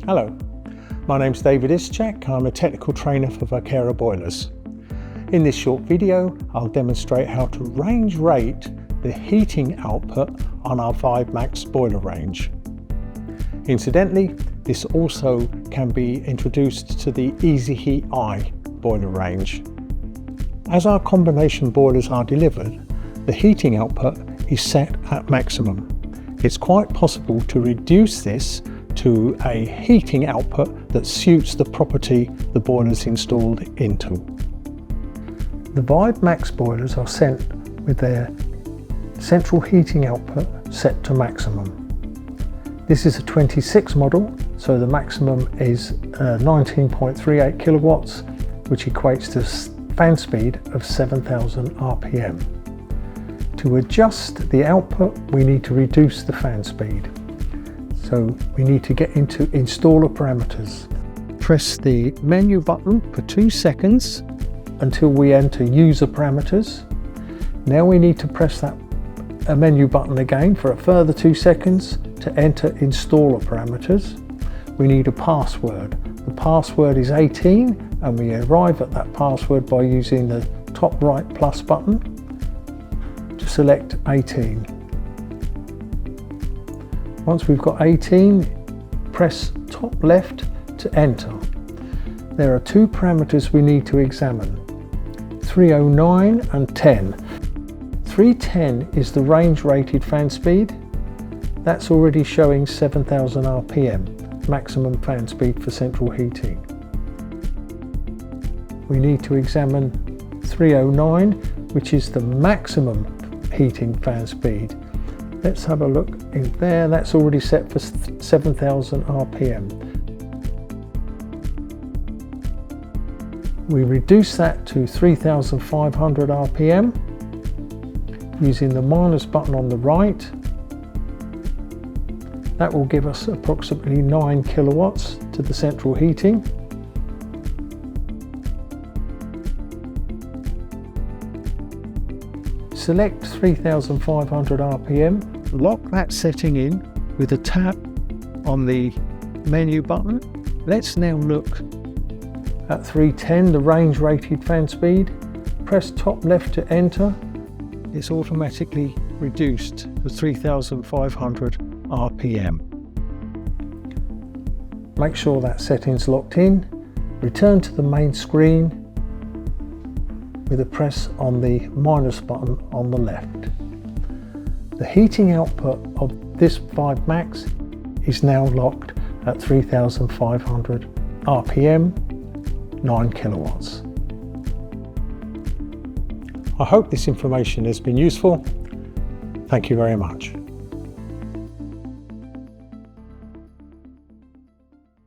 Hello, my name's David Ischak. I'm a technical trainer for Vokera boilers. In this short video, I'll demonstrate how to range rate the heating output on our Vibe MAX boiler range. Incidentally, this also can be introduced to the Easy Heat I boiler range. As our combination boilers are delivered, the heating output is set at maximum. It's quite possible to reduce this to a heating output that suits the property the boiler is installed into. The Vibe MAX boilers are sent with their central heating output set to maximum. This is a 26 model, so the maximum is 19.38 kilowatts, which equates to fan speed of 7,000 RPM. To adjust the output, we need to reduce the fan speed. So we need to get into installer parameters. Press the menu button for 2 seconds until we enter user parameters. Now we need to press that menu button again for a further 2 seconds to enter installer parameters. We need a password. The password is 18 and we arrive at that password by using the top right plus button to select 18. Once we've got 18, press top left to enter. There are 2 parameters we need to examine, 309 and 10. 310 is the range rated fan speed. That's already showing 7,000 RPM, maximum fan speed for central heating. We need to examine 309, which is the maximum heating fan speed. Let's have a look in there. That's already set for 7,000 RPM. We reduce that to 3,500 RPM using the minus button on the right. That will give us approximately 9 kilowatts to the central heating. Select 3,500 RPM, lock that setting in with a tap on the menu button. Let's now look at 310, the range rated fan speed. Press top left to enter. It's automatically reduced to 3,500 RPM. Make sure that setting's locked in. Return to the main screen with a press on the minus button on the left. The heating output of this Vibe MAX is now locked at 3,500 RPM, 9 kilowatts. I hope this information has been useful. Thank you very much.